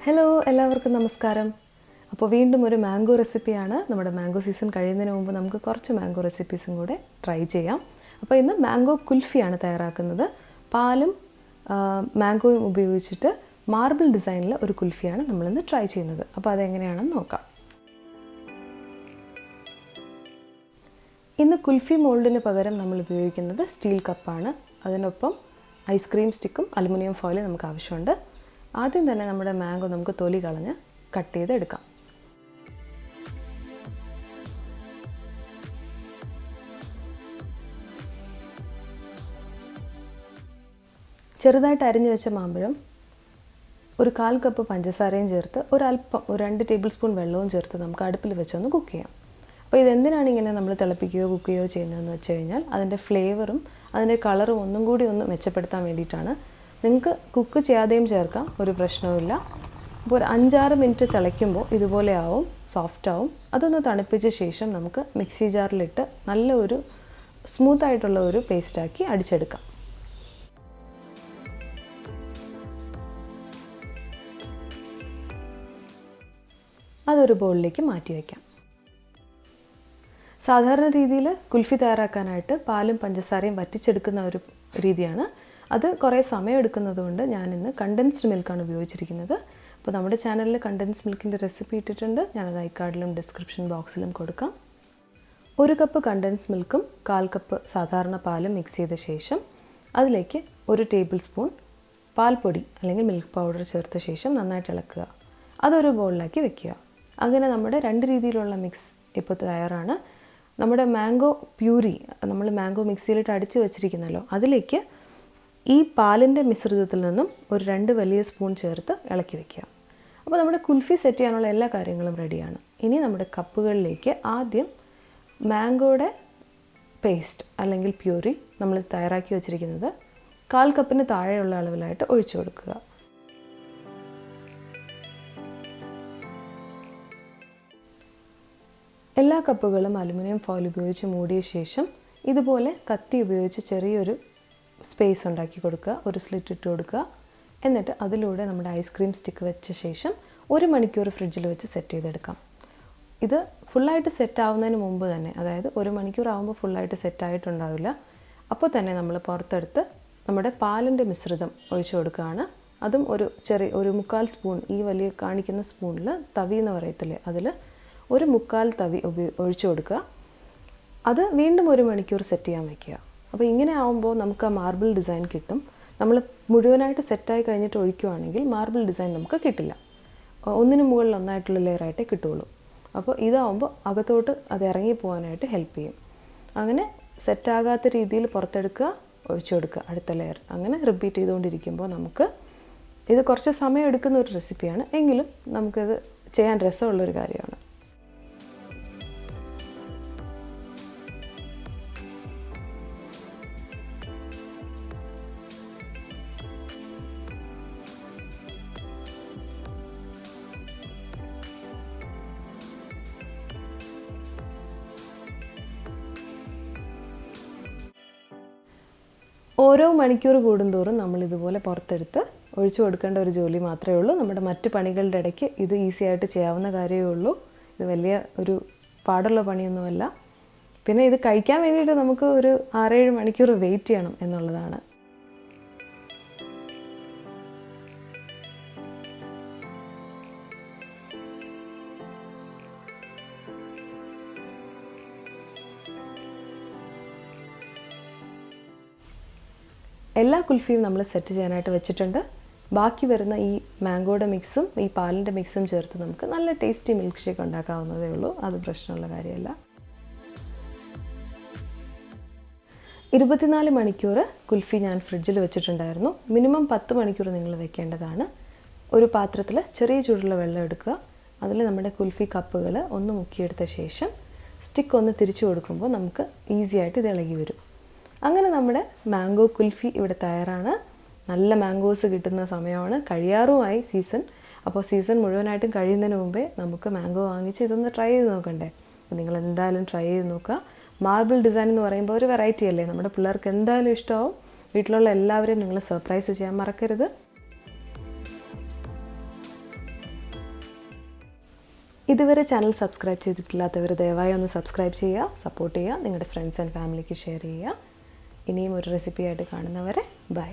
Hello എല്ലാവർക്കും നമസ്കാരം. അപ്പോൾ വീണ്ടും ഒരു മാംഗോ റെസിപ്പിയാണ്. നമ്മുടെ മാംഗോ സീസൺ കഴിയുന്നതിന് മുമ്പ് നമുക്ക് കുറച്ച് മാംഗോ റെസിപ്പീസും കൂടെ ട്രൈ ചെയ്യാം. അപ്പോൾ ഇന്ന് മാംഗോ കുൽഫിയാണ് തയ്യാറാക്കുന്നത്. പാലും മാംഗോയും ഉപയോഗിച്ചിട്ട് മാർബിൾ ഡിസൈനിൽ ഒരു കുൽഫിയാണ് നമ്മളിന്ന് ട്രൈ ചെയ്യുന്നത്. അപ്പോൾ അതെങ്ങനെയാണെന്ന് നോക്കാം. ഇന്ന് കുൽഫി മോൾഡിന് പകരം നമ്മൾ ഉപയോഗിക്കുന്നത് സ്റ്റീൽ കപ്പാണ്. അതിനൊപ്പം ഐസ്ക്രീം സ്റ്റിക്കും അലുമിനിയം ഫോയിലും നമുക്ക് ആവശ്യമുണ്ട്. ആദ്യം തന്നെ നമ്മുടെ മാംഗോ നമുക്ക് തൊലി കളഞ്ഞ് കട്ട് ചെയ്തെടുക്കാം. ചെറുതായിട്ട് അരിഞ്ഞു വെച്ച മാമ്പഴം ഒരു 1/4 കപ്പ് പഞ്ചസാരയും ചേർത്ത് ഒരല്പം ഒരു 2 ടേബിൾ സ്പൂൺ വെള്ളവും ചേർത്ത് നമുക്ക് അടുപ്പിൽ വെച്ചൊന്ന് കുക്ക് ചെയ്യാം. അപ്പോൾ ഇതെന്തിനാണ് ഇങ്ങനെ നമ്മൾ തിളപ്പിക്കുകയോ കുക്ക് ചെയ്യുകയോ ചെയ്യുന്നതെന്ന് വെച്ച് കഴിഞ്ഞാൽ അതിൻ്റെ ഫ്ലേവറും അതിൻ്റെ കളറും ഒന്നും കൂടി ഒന്ന് മെച്ചപ്പെടുത്താൻ വേണ്ടിയിട്ടാണ്. നിങ്ങൾക്ക് കുക്ക് ചെയ്യാതെയും ചേർക്കാം, ഒരു പ്രശ്നവുമില്ല. അപ്പോൾ ഒരു 5-6 മിനിറ്റ് തിളയ്ക്കുമ്പോൾ ഇതുപോലെ ആവും, സോഫ്റ്റ് ആവും. അതൊന്ന് തണുപ്പിച്ച ശേഷം നമുക്ക് മിക്സി ജാറിലിട്ട് നല്ല ഒരു സ്മൂത്തായിട്ടുള്ള ഒരു പേസ്റ്റാക്കി അടിച്ചെടുക്കാം. അതൊരു ബൗളിലേക്ക് മാറ്റി വയ്ക്കാം. സാധാരണ രീതിയിൽ കുൽഫി തയ്യാറാക്കാനായിട്ട് പാലും പഞ്ചസാരയും വറ്റിച്ചെടുക്കുന്ന ഒരു രീതിയാണ്. അത് കുറേ സമയം എടുക്കുന്നതുകൊണ്ട് ഞാനിന്ന് കണ്ടൻസ്ഡ് മിൽക്കാണ് ഉപയോഗിച്ചിരിക്കുന്നത്. അപ്പോൾ നമ്മുടെ ചാനലിൽ കണ്ടൻസ്ഡ് മിൽക്കിൻ്റെ റെസിപ്പി ഇട്ടിട്ടുണ്ട്. ഞാനത് ഐക്കാർഡിലും ഡിസ്ക്രിപ്ഷൻ ബോക്സിലും കൊടുക്കാം. 1 കപ്പ് കണ്ടൻസ്ഡ് മിൽക്കും 1/4 കപ്പ് സാധാരണ പാലും മിക്സ് ചെയ്ത ശേഷം അതിലേക്ക് 1 ടേബിൾ സ്പൂൺ പാൽപ്പൊടി അല്ലെങ്കിൽ മിൽക്ക് പൗഡർ ചേർത്ത ശേഷം നന്നായിട്ട് ഇളക്കുക. അതൊരു ബൗളിലാക്കി വെക്കുക. അങ്ങനെ നമ്മുടെ 2 രീതിയിലുള്ള മിക്സ് ഇപ്പോൾ തയ്യാറാണ്. നമ്മുടെ മാംഗോ പ്യൂരി, നമ്മൾ മാംഗോ മിക്സിയിലിട്ട് അടിച്ച് വെച്ചിരിക്കുന്നല്ലോ, അതിലേക്ക് ഈ പാലിൻ്റെ മിശ്രിതത്തിൽ നിന്നും ഒരു 2 വലിയ സ്പൂൺ ചേർത്ത് ഇളക്കി വയ്ക്കുക. അപ്പോൾ നമ്മുടെ കുൽഫി സെറ്റ് ചെയ്യാനുള്ള എല്ലാ കാര്യങ്ങളും റെഡിയാണ്. ഇനി നമ്മുടെ കപ്പുകളിലേക്ക് ആദ്യം മാംഗോയുടെ പേസ്റ്റ് അല്ലെങ്കിൽ പ്യൂരി നമ്മൾ തയ്യാറാക്കി വെച്ചിരിക്കുന്നത് 1/4 കപ്പിന് താഴെയുള്ള അളവിലായിട്ട് ഒഴിച്ചു കൊടുക്കുക. എല്ലാ കപ്പുകളും അലുമിനിയം ഫോയിൽ ഉപയോഗിച്ച് മൂടിയ ശേഷം ഇതുപോലെ കത്തി ഉപയോഗിച്ച് ചെറിയൊരു സ്പേസ് ഉണ്ടാക്കി കൊടുക്കുക, ഒരു സ്ലിറ്റ് ഇട്ട് കൊടുക്കുക. എന്നിട്ട് അതിലൂടെ നമ്മുടെ ഐസ്ക്രീം സ്റ്റിക്ക് വെച്ച ശേഷം 1 മണിക്കൂർ ഫ്രിഡ്ജിൽ വെച്ച് സെറ്റ് ചെയ്തെടുക്കാം. ഇത് ഫുള്ളായിട്ട് സെറ്റ് ആവുന്നതിന് മുമ്പ് തന്നെ, അതായത് 1 മണിക്കൂർ ആകുമ്പോൾ ഫുള്ളായിട്ട് സെറ്റായിട്ടുണ്ടാവില്ല. അപ്പോൾ തന്നെ നമ്മൾ പുറത്തെടുത്ത് നമ്മുടെ പാലിൻ്റെ മിശ്രിതം ഒഴിച്ചു കൊടുക്കുകയാണ്. അതും ഒരു 1/4 സ്പൂൺ, ഈ വലിയ കാണിക്കുന്ന സ്പൂണിൽ തവി എന്ന് പറയത്തില്ലേ, അതിൽ 1/4 തവി ഒഴിച്ചു കൊടുക്കുക. അത് വീണ്ടും 1 മണിക്കൂർ സെറ്റ് ചെയ്യാൻ വയ്ക്കുക. അപ്പോൾ ഇങ്ങനെ ആകുമ്പോൾ നമുക്ക് ആ മാർബിൾ ഡിസൈൻ കിട്ടും. നമ്മൾ മുഴുവനായിട്ട് സെറ്റായി കഴിഞ്ഞിട്ട് ഒഴിക്കുകയാണെങ്കിൽ മാർബിൾ ഡിസൈൻ നമുക്ക് കിട്ടില്ല. ഒന്നിന് മുകളിൽ ഒന്നായിട്ടുള്ള ലെയറായിട്ടേ കിട്ടുള്ളൂ. അപ്പോൾ ഇതാവുമ്പോൾ അകത്തോട്ട് അത് ഇറങ്ങി പോകാനായിട്ട് ഹെൽപ്പ് ചെയ്യും. അങ്ങനെ സെറ്റാകാത്ത രീതിയിൽ പുറത്തെടുക്കുക, ഒഴിച്ചു കൊടുക്കുക അടുത്ത ലെയർ. അങ്ങനെ റിപ്പീറ്റ് ചെയ്തുകൊണ്ടിരിക്കുമ്പോൾ നമുക്ക് ഇത് കുറച്ച് സമയം എടുക്കുന്ന ഒരു റെസിപ്പിയാണ്, എങ്കിലും നമുക്കത് ചെയ്യാൻ രസമുള്ളൊരു കാര്യമാണ്. ഓരോ മണിക്കൂർ കൂടുന്തോറും നമ്മളിതുപോലെ പുറത്തെടുത്ത് ഒഴിച്ചു കൊടുക്കേണ്ട ഒരു ജോലി മാത്രമേ ഉള്ളൂ. നമ്മുടെ മറ്റ് പണികളുടെ ഇടയ്ക്ക് ഇത് ഈസി ആയിട്ട് ചെയ്യാവുന്ന കാര്യമേ ഉള്ളൂ. ഇത് വലിയ ഒരു പാടുള്ള പണിയൊന്നുമല്ല. പിന്നെ ഇത് കഴിക്കാൻ വേണ്ടിയിട്ട് നമുക്ക് ഒരു 6-7 മണിക്കൂർ വെയിറ്റ് ചെയ്യണം എന്നുള്ളതാണ്. എല്ലാ കുൽഫിയും നമ്മൾ സെറ്റ് ചെയ്യാനായിട്ട് വെച്ചിട്ടുണ്ട്. ബാക്കി വരുന്ന ഈ മാംഗോയുടെ മിക്സും ഈ പാലിൻ്റെ മിക്സും ചേർത്ത് നമുക്ക് നല്ല ടേസ്റ്റി മിൽക്ക് ഷേക്ക് ഉണ്ടാക്കാവുന്നതേ ഉള്ളൂ. അത് പ്രശ്നമുള്ള കാര്യമല്ല. 24 മണിക്കൂർ കുൽഫി ഞാൻ ഫ്രിഡ്ജിൽ വെച്ചിട്ടുണ്ടായിരുന്നു. മിനിമം 10 മണിക്കൂർ നിങ്ങൾ വെക്കേണ്ടതാണ്. ഒരു പാത്രത്തിൽ ചെറിയ ചൂടുള്ള വെള്ളം എടുക്കുക. അതിൽ നമ്മുടെ കുൽഫി കപ്പുകൾ ഒന്ന് മുക്കിയെടുത്ത ശേഷം സ്റ്റിക്ക് ഒന്ന് തിരിച്ചു കൊടുക്കുമ്പോൾ നമുക്ക് ഈസി ആയിട്ട് ഇത് ഇളകി വരും. അങ്ങനെ നമ്മുടെ മാംഗോ കുൽഫി ഇവിടെ തയ്യാറാണ്. നല്ല മാംഗോസ് കിട്ടുന്ന സമയമാണ്, കഴിയാറുമായി സീസൺ. അപ്പോൾ സീസൺ മുഴുവനായിട്ടും കഴിയുന്നതിന് മുമ്പേ നമുക്ക് മാംഗോ വാങ്ങിച്ച് ഇതൊന്ന് ട്രൈ ചെയ്ത് നോക്കണ്ടേ. അപ്പോൾ നിങ്ങൾ എന്തായാലും ട്രൈ ചെയ്ത് നോക്കുക. മാർബിൾ ഡിസൈൻ എന്ന് പറയുമ്പോൾ ഒരു വെറൈറ്റി അല്ലേ, നമ്മുടെ പിള്ളേർക്ക് എന്തായാലും ഇഷ്ടമാവും. വീട്ടിലുള്ള എല്ലാവരെയും നിങ്ങൾ സർപ്രൈസ് ചെയ്യാൻ മറക്കരുത്. ഇതുവരെ ചാനൽ സബ്സ്ക്രൈബ് ചെയ്തിട്ടില്ലാത്തവർ ദയവായി ഒന്ന് സബ്സ്ക്രൈബ് ചെയ്യുക, സപ്പോർട്ട് ചെയ്യുക, നിങ്ങളുടെ ഫ്രണ്ട്സ് ആൻഡ് ഫാമിലിക്ക് ഷെയർ ചെയ്യുക. ഇനിയും ഒരു റെസിപ്പിയായിട്ട് കാണുന്നവരെ ബൈ.